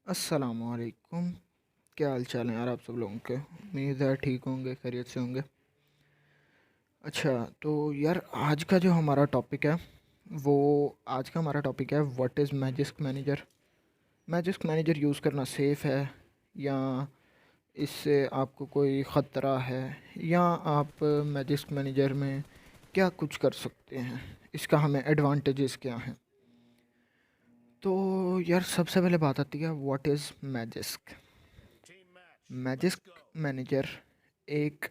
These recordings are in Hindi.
अस्सलामुअलैकुम। क्या हाल चाल है यार आप सब लोगों के। उम्मीद है ठीक होंगे, खैरियत से होंगे। अच्छा, तो यार आज का जो हमारा टॉपिक है वो आज का हमारा टॉपिक है what is Magisk manager. Magisk manager use करना सेफ़ है या इससे आपको कोई ख़तरा है, या आप मैजिस्क मैनेजर में क्या कुछ कर सकते हैं, इसका हमें एडवांटेजेस क्या हैं। तो यार सबसे पहले बात आती है what is Magisk. Magisk manager एक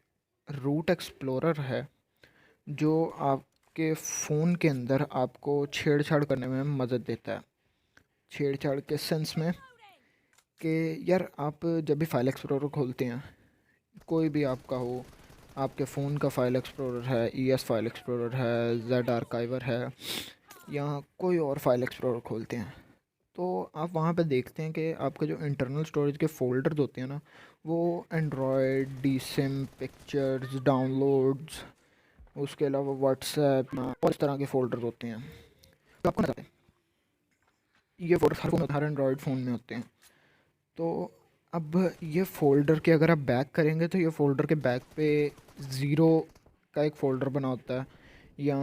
रूट एक्सप्लोरर है जो आपके फ़ोन के अंदर आपको छेड़छाड़ करने में मदद देता है। छेड़छाड़ के सेंस में कि यार आप जब भी फाइल एक्सप्लोरर खोलते हैं, कोई भी आपका हो, आपके फ़ोन का फाइल एक्सप्लोरर है, ईएस फाइल एक्सप्लोरर है, जेड आर्काइवर है, या कोई और फाइल एक्सप्लोरर खोलते हैं, तो आप वहाँ पे देखते हैं कि आपके जो इंटरनल स्टोरेज के फ़ोल्डर्स होते हैं ना, वो एंड्रॉयड, डीसिम, पिक्चर्स, डाउनलोड्स, उसके अलावा व्हाट्सएप और इस तरह के फ़ोल्डर्स होते हैं। तो आपको पता है ये फ़ोल्डर हर एंड्रॉयड फ़ोन में होते हैं। तो अब ये फ़ोल्डर के अगर आप बैक करेंगे तो ये फ़ोल्डर के बैक पे ज़ीरो का एक फ़ोल्डर बना होता है, या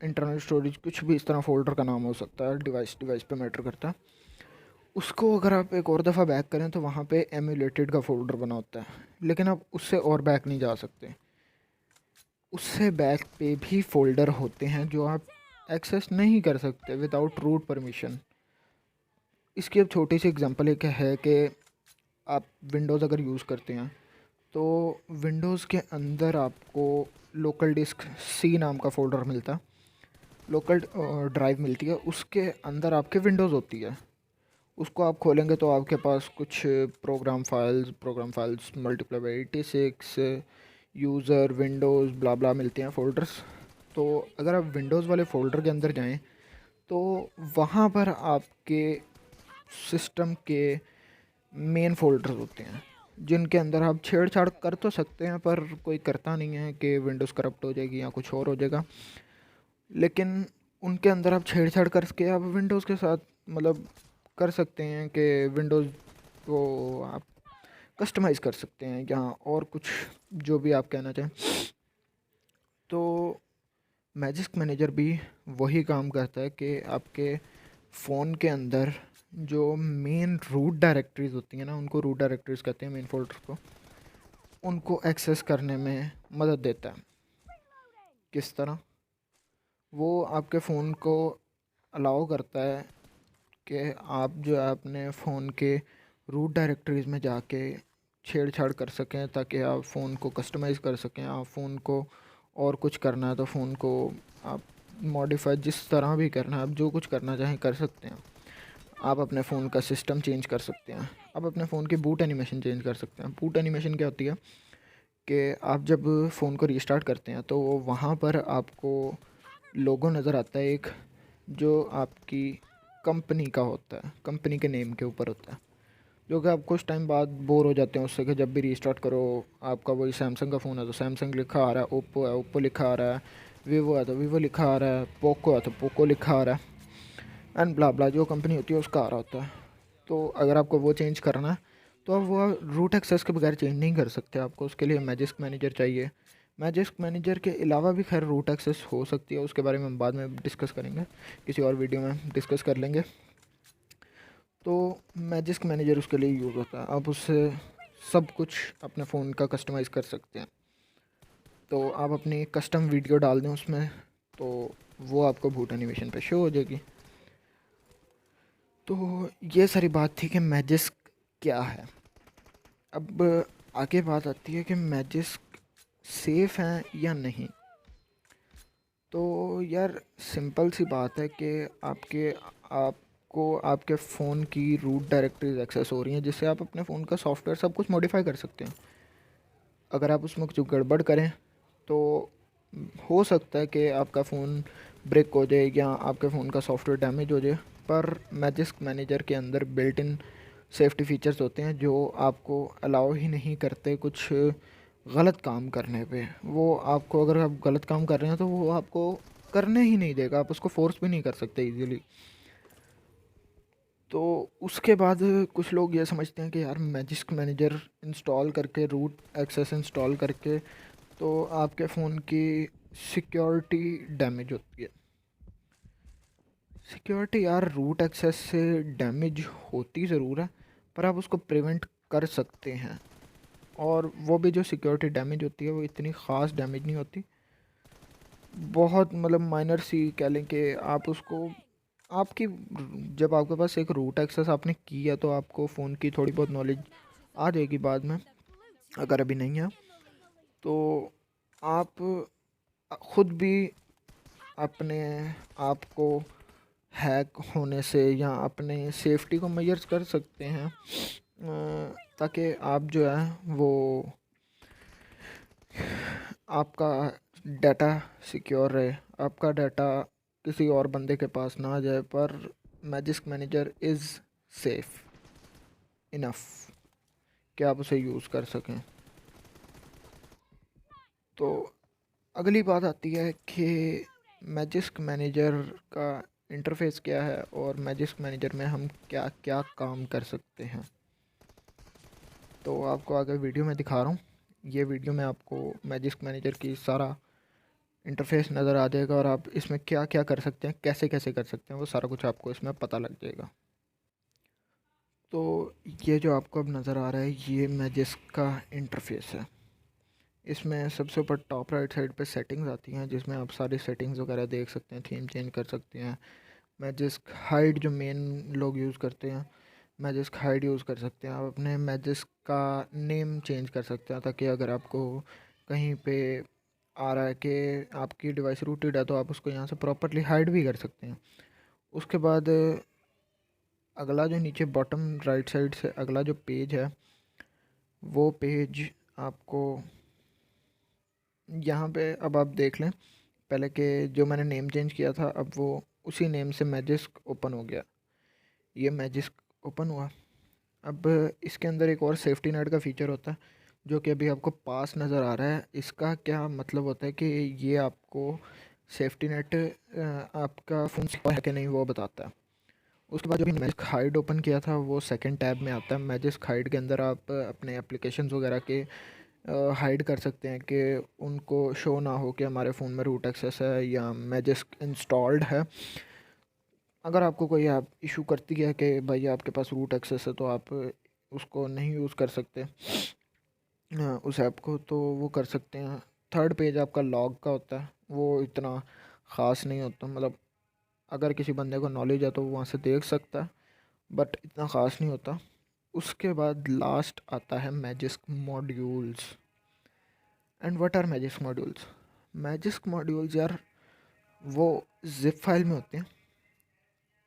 इंटरनल स्टोरेज कुछ भी इस तरह फ़ोल्डर का नाम हो सकता है, डिवाइस डिवाइस पे मैटर करता है। उसको अगर आप एक और दफ़ा बैक करें तो वहाँ पे एमुलेटेड का फ़ोल्डर बना होता है, लेकिन आप उससे और बैक नहीं जा सकते। उससे बैक पे भी फ़ोल्डर होते हैं जो आप एक्सेस नहीं कर सकते विदाउट रूट परमिशन। इसकी अब छोटी सी एग्जांपल एक है कि आप विंडोज़ अगर यूज़ करते हैं तो विंडोज़ के अंदर आपको लोकल डिस्क सी नाम का फ़ोल्डर मिलता है, लोकल ड्राइव मिलती है, उसके अंदर आपके विंडोज़ होती है। उसको आप खोलेंगे तो आपके पास कुछ program files multiply by 86 user windows blah blah मिलते हैं फ़ोल्डर्स। तो अगर आप विंडोज़ वाले फ़ोल्डर के अंदर जाएं तो वहाँ पर आपके सिस्टम के मेन फ़ोल्डर्स होते हैं जिनके अंदर आप छेड़छाड़ कर तो सकते हैं, पर कोई करता नहीं है कि विंडोज़ करप्ट हो जाएगी या कुछ और हो जाएगा। लेकिन उनके अंदर आप छेड़छाड़ करके आप विंडोज़ के साथ मतलब कर सकते हैं कि विंडोज़ को आप कस्टमाइज़ कर सकते हैं या और कुछ जो भी आप कहना चाहें। तो मैजिस्क मैनेजर भी वही काम करता है कि आपके फ़ोन के अंदर जो मेन रूट डायरेक्टरीज़ होती हैं ना, उनको रूट डायरेक्टरीज़ कहते हैं, मेन फ़ोल्डर्स को, उनको एक्सेस करने में मदद देता है। किस तरह? वो आपके फ़ोन को अलाउ करता है कि आप जो है अपने फ़ोन के रूट डायरेक्टरीज़ में जाके छेड़छाड़ कर सकें, ताकि आप फ़ोन को कस्टमाइज़ कर सकें। आप फ़ोन को और कुछ करना है तो फ़ोन को आप मॉडिफाई जिस तरह भी करना है, आप जो कुछ करना चाहें कर सकते हैं। आप अपने फ़ोन का सिस्टम चेंज कर सकते हैं, आप अपने फ़ोन की बूट एनिमेशन चेंज कर सकते हैं। बूट एनिमेशन क्या होती है कि आप जब फ़ोन को रीस्टार्ट करते हैं तो वहाँ पर आपको लोगो नज़र आता है एक, जो आपकी कंपनी का होता है, कंपनी के नेम के ऊपर होता है, जो कि आप कुछ टाइम बाद बोर हो जाते हैं उससे कि जब भी रीस्टार्ट करो आपका वही सैमसंग का फ़ोन है तो सैमसंग लिखा आ रहा है, ओप्पो है ओप्पो लिखा आ रहा है, वीवो है तो वीवो लिखा आ रहा है, पोको है तो पोको लिखा आ रहा है, एंड ब्ला ब्ला जो कंपनी होती है उसका आ रहा होता है। तो अगर आपको वो चेंज करना है तो आप वो रूट एक्सेस के बगैर चेंज नहीं कर सकते, आपको उसके लिए मैजिस्क मैनेजर चाहिए। मैजिस्क मैनेजर के अलावा भी खैर रूट एक्सेस हो सकती है, उसके बारे में हम बाद में डिस्कस करेंगे, किसी और वीडियो में डिस्कस कर लेंगे। तो मैजिस्क मैनेजर उसके लिए यूज़ होता है, आप उससे सब कुछ अपने फ़ोन का कस्टमाइज़ कर सकते हैं। तो आप अपनी कस्टम वीडियो डाल दें उसमें तो वो आपको बूट एनिमेशन पे शो हो जाएगी। तो ये सारी बात थी कि मैजिस्क क्या है। अब आगे बात आती है कि मैजिस्क सेफ़ हैं या नहीं। तो यार सिंपल सी बात है कि आपको आपके फ़ोन की रूट डायरेक्टरीज एक्सेस हो रही हैं, जिससे आप अपने फ़ोन का सॉफ्टवेयर सब कुछ मॉडिफाई कर सकते हैं। अगर आप उसमें कुछ गड़बड़ करें तो हो सकता है कि आपका फ़ोन ब्रेक हो जाए या आपके फ़ोन का सॉफ्टवेयर डैमेज हो जाए, पर मैजिस्क मैनेजर के अंदर बिल्ट इन सेफ्टी फीचर्स होते हैं जो आपको अलाउ ही नहीं करते कुछ गलत काम करने पे। वो आपको, अगर आप गलत काम कर रहे हैं तो वो आपको करने ही नहीं देगा, आप उसको फोर्स भी नहीं कर सकते इजीली। तो उसके बाद कुछ लोग ये समझते हैं कि यार मैजिस्क मैनेजर इंस्टॉल करके, रूट एक्सेस इंस्टॉल करके तो आपके फ़ोन की सिक्योरिटी डैमेज होती है। सिक्योरिटी यार रूट एक्सेस से डैमेज होती ज़रूर है, पर आप उसको प्रिवेंट कर सकते हैं। और वो भी जो सिक्योरिटी डैमेज होती है वो इतनी ख़ास डैमेज नहीं होती, बहुत मतलब माइनर सी कह लें कि आप उसको, आपकी, जब आपके पास एक रूट एक्सेस आपने की है तो आपको फ़ोन की थोड़ी बहुत नॉलेज आ जाएगी बाद में, अगर अभी नहीं है तो आप खुद भी अपने आप को हैक होने से या अपने सेफ्टी को मेजर्स कर सकते हैं, ताकि आप जो है वो आपका डाटा सिक्योर रहे, आपका डाटा किसी और बंदे के पास ना जाए। पर Magisk manager is safe enough कि आप उसे यूज़ कर सकें। तो अगली बात आती है कि मैजिस्क मैनेजर का इंटरफेस क्या है और मैजिस्क मैनेजर में हम क्या क्या काम कर सकते हैं। तो आपको आगे वीडियो में दिखा रहा हूँ। ये वीडियो में आपको मैजिस्क मैनेजर की सारा इंटरफेस नज़र आ जाएगा और आप इसमें क्या क्या कर सकते हैं, कैसे कैसे कर सकते हैं, वो सारा कुछ आपको इसमें पता लग जाएगा। तो ये जो आपको अब नज़र आ रहा है ये मैजिस्क का इंटरफेस है। इसमें सबसे ऊपर टॉप राइट साइड पे सेटिंग्स आती हैं, जिसमें आप सारी सेटिंग्स वगैरह देख सकते हैं, थीम चेंज कर सकते हैं। मैजिस्क हाइड जो मेन लोग यूज़ करते हैं, मैजिस्क हाइड यूज़ कर सकते हैं। आप अपने मैजिस्क का नेम चेंज कर सकते हैं, ताकि अगर आपको कहीं पे आ रहा है कि आपकी डिवाइस रूटेड है तो आप उसको यहाँ से प्रॉपरली हाइड भी कर सकते हैं। उसके बाद अगला जो नीचे बॉटम राइट साइड से अगला जो पेज है, वो पेज आपको यहाँ पे अब आप देख लें, पहले के जो मैंने नेम चेंज किया था अब वो उसी नेम से मैजिस्क ओपन हो गया। ये मैजिस्क ओपन हुआ। अब इसके अंदर एक और सेफ्टी नेट का फ़ीचर होता है, जो कि अभी आपको पास नज़र आ रहा है। इसका क्या मतलब होता है कि ये आपको सेफ्टी नेट आपका फ़ोन सिक्योर है कि नहीं वो बताता है। उसके बाद जो मैजिस्क हाइड ओपन किया था वो सेकंड टैब में आता है। मैजिस्क हाइड के अंदर आप अपने एप्लीकेशंस वगैरह के हाइड कर सकते हैं कि उनको शो ना हो कि हमारे फ़ोन में रूट एक्सेस है या मैजिस्क इंस्टॉल्ड है। अगर आपको कोई ऐप इशू करती है कि भाई आपके पास रूट एक्सेस है तो आप उसको नहीं यूज़ कर सकते, उस ऐप को, तो वो कर सकते हैं। थर्ड पेज आपका लॉग का होता है, वो इतना ख़ास नहीं होता, मतलब अगर किसी बंदे को नॉलेज है तो वो वहाँ से देख सकता है, बट इतना ख़ास नहीं होता। उसके बाद लास्ट आता है Magisk modules. And what are Magisk modules? Magisk modules यार वो जिप फाइल में होते हैं,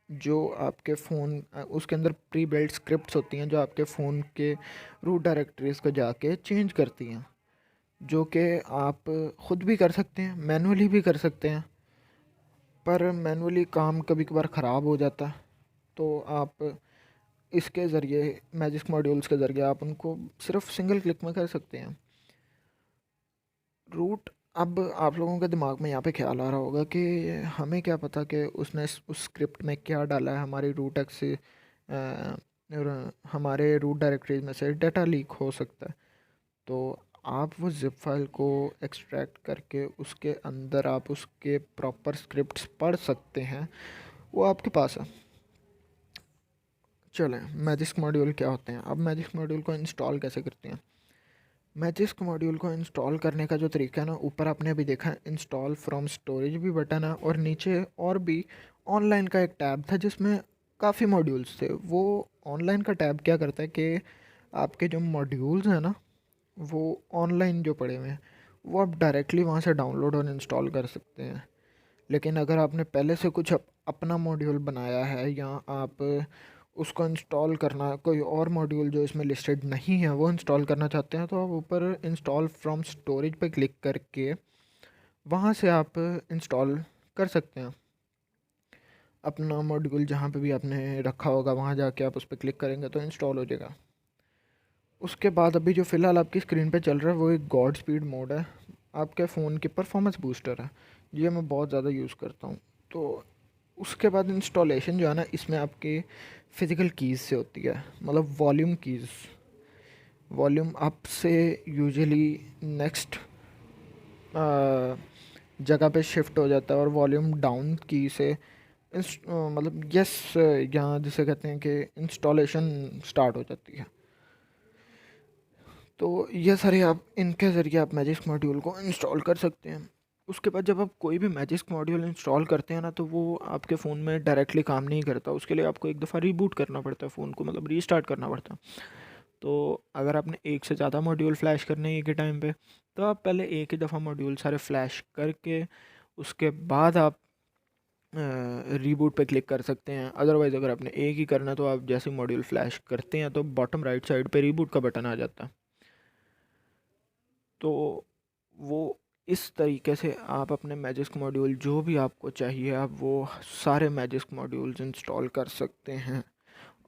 जो आपके फ़ोन उसके अंदर प्री बिल्ट स्क्रिप्ट्स होती हैं जो आपके फ़ोन के रूट डायरेक्टरीज़ को जाके चेंज करती हैं, जो कि आप ख़ुद भी कर सकते हैं, मैनुअली भी कर सकते हैं। पर मैनुअली काम कभी कभार ख़राब हो जाता है, तो आप इसके ज़रिए, मैजिस्क मॉड्यूल्स के ज़रिए आप उनको सिर्फ सिंगल क्लिक में कर सकते हैं। रूट, अब आप लोगों के दिमाग में यहाँ पे ख्याल आ रहा होगा कि हमें क्या पता कि उसने उस स्क्रिप्ट में क्या डाला है, हमारी रूट एक्स से हमारे रूट डायरेक्टरीज में से डाटा लीक हो सकता है। तो आप वो ज़िप फाइल को एक्सट्रैक्ट करके उसके अंदर आप उसके प्रॉपर स्क्रिप्ट्स पढ़ सकते हैं, वो आपके पास है। चलें, मैजिस्क मॉड्यूल क्या होते हैं, अब मैजिस्क मॉड्यूल को इंस्टॉल कैसे करते हैं। मैजिस्क मॉड्यूल को इंस्टॉल करने का जो तरीका है ना, ऊपर आपने अभी देखा इंस्टॉल फ्रॉम स्टोरेज भी बटन है, और नीचे और भी ऑनलाइन का एक टैब था जिसमें काफ़ी मॉड्यूल्स थे। वो ऑनलाइन का टैब क्या करता है कि आपके जो मॉड्यूल्स हैं ना, वो ऑनलाइन जो पड़े हुए हैं वो आप डायरेक्टली वहाँ से डाउनलोड और इंस्टॉल कर सकते हैं। लेकिन अगर आपने पहले से कुछ अपना मॉड्यूल बनाया है या आप उसको इंस्टॉल करना, कोई और मॉड्यूल जो इसमें लिस्टेड नहीं है वो इंस्टॉल करना चाहते हैं, तो आप ऊपर इंस्टॉल फ्रॉम स्टोरेज पे क्लिक करके वहाँ से आप इंस्टॉल कर सकते हैं अपना मॉड्यूल। जहाँ पे भी आपने रखा होगा वहाँ जाके आप उस पर क्लिक करेंगे तो इंस्टॉल हो जाएगा। उसके बाद अभी जो फ़िलहाल आपकी स्क्रीन पे चल रहा है वो एक गॉड स्पीड मोड है, आपके फ़ोन की परफॉर्मेंस बूस्टर है। ये मैं बहुत ज़्यादा यूज़ करता हूँ। तो उसके बाद इंस्टॉलेशन जो है ना, इसमें आपके फ़िज़िकल कीज़ से होती है, मतलब वॉल्यूम कीज़। वॉल्यूम अप से यूजुअली नेक्स्ट जगह पे शिफ्ट हो जाता है, और वॉल्यूम डाउन की से मतलब यस, यहाँ जिसे कहते हैं कि इंस्टॉलेशन स्टार्ट हो जाती है। तो ये सारे आप इनके ज़रिए आप मैजिस्क मॉड्यूल को इंस्टॉल कर सकते हैं। उसके बाद जब आप कोई भी मैजिस्क मॉड्यूल इंस्टॉल करते हैं ना, तो वो आपके फ़ोन में डायरेक्टली काम नहीं करता। उसके लिए आपको एक दफ़ा रीबूट करना पड़ता है फ़ोन को, मतलब रीस्टार्ट करना पड़ता है। तो अगर आपने एक से ज़्यादा मॉड्यूल फ्लैश करने हैं एक ही टाइम पे, तो आप पहले एक ही दफ़ा मॉड्यूल सारे फ्लैश करके उसके बाद आप रीबूट पे क्लिक कर सकते हैं। अदरवाइज़ अगर आपने एक ही करना है, तो आप जैसे मॉड्यूल फ्लैश करते हैं तो बॉटम राइट साइड पे रीबूट का बटन आ जाता है। तो वो इस तरीके से आप अपने मैजिस्क मॉड्यूल जो भी आपको चाहिए, आप वो सारे मैजिस्क मॉड्यूल्स इंस्टॉल कर सकते हैं।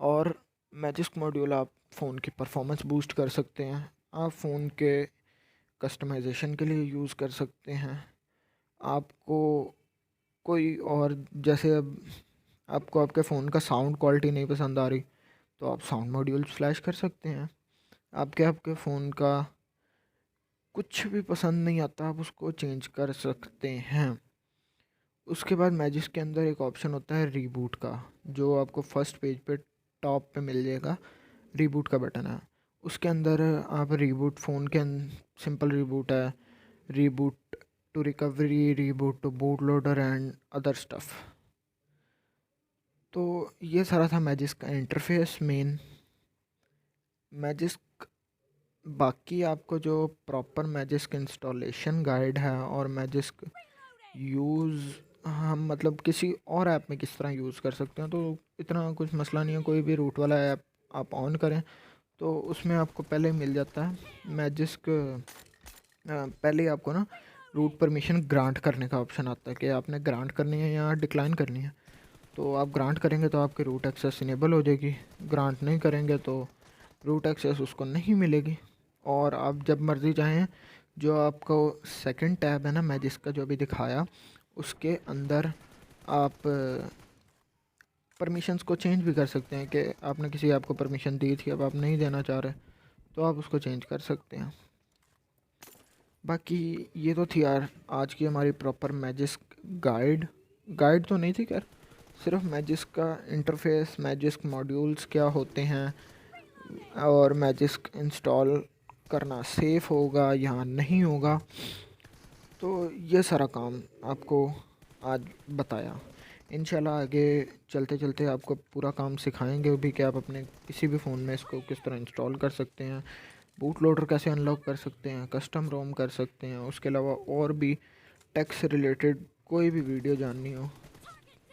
और मैजिस्क मॉड्यूल आप फ़ोन की परफॉर्मेंस बूस्ट कर सकते हैं, आप फ़ोन के कस्टमाइजेशन के लिए यूज़ कर सकते हैं। आपको कोई और, जैसे अब आपको आपके फ़ोन का साउंड क्वालिटी नहीं पसंद आ रही, तो आप साउंड मॉड्यूल फ्लैश कर सकते हैं। आपके आपके फ़ोन का कुछ भी पसंद नहीं आता, आप उसको चेंज कर सकते हैं। उसके बाद मैजिक के अंदर एक ऑप्शन होता है रीबूट का, जो आपको फर्स्ट पेज पे टॉप पे मिल जाएगा, रीबूट का बटन है। उसके अंदर आप रीबूट, फ़ोन के सिंपल रीबूट है, reboot to recovery, reboot to boot loader and other stuff. तो ये सारा था मैजिक का इंटरफेस मेन। मैजिक, बाकी आपको जो प्रॉपर मैजिक इंस्टॉलेशन गाइड है और मैजिक यूज़ हम मतलब किसी और ऐप में किस तरह यूज़ कर सकते हैं, तो इतना कुछ मसला नहीं है। कोई भी रूट वाला ऐप आप ऑन करें तो उसमें आपको पहले ही मिल जाता है मैजिक। पहले ही आपको ना रूट परमिशन ग्रांट करने का ऑप्शन आता है कि आपने ग्रांट करनी है या डिक्लाइन करनी है। तो आप ग्रांट करेंगे तो आपकी रूट एक्सेस इनेबल हो जाएगी, ग्रांट नहीं करेंगे तो रूट एक्सेस उसको नहीं मिलेगी। और आप जब मर्ज़ी चाहें, जो आपको सेकंड टैब है ना मैजिक का जो अभी दिखाया, उसके अंदर आप परमिशंस को चेंज भी कर सकते हैं कि आपने किसी ऐप को परमिशन दी थी, अब आप नहीं देना चाह रहे, तो आप उसको चेंज कर सकते हैं। बाकी ये तो थी यार आज की हमारी प्रॉपर मैजिक गाइड। गाइड तो नहीं थी खैर, सिर्फ मैजिक का इंटरफेस, मैजिक मॉड्यूल्स क्या होते हैं, और मैजिक इंस्टॉल करना सेफ़ होगा या नहीं होगा, तो ये सारा काम आपको आज बताया। इंशाल्लाह आगे चलते चलते आपको पूरा काम सिखाएंगे भी कि आप अपने किसी भी फ़ोन में इसको किस तरह इंस्टॉल कर सकते हैं, बूट लोडर कैसे अनलॉक कर सकते हैं, कस्टम रोम कर सकते हैं। उसके अलावा और भी टेक से रिलेटेड कोई भी वीडियो जाननी हो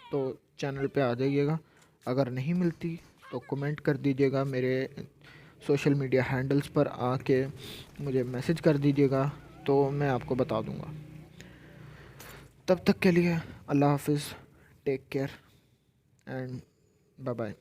तो चैनल पे आ जाइएगा। अगर नहीं मिलती तो कमेंट कर दीजिएगा, मेरे सोशल मीडिया हैंडल्स पर आके मुझे मैसेज कर दीजिएगा, तो मैं आपको बता दूंगा। तब तक के लिए अल्लाह हाफिज़, take care and bye bye.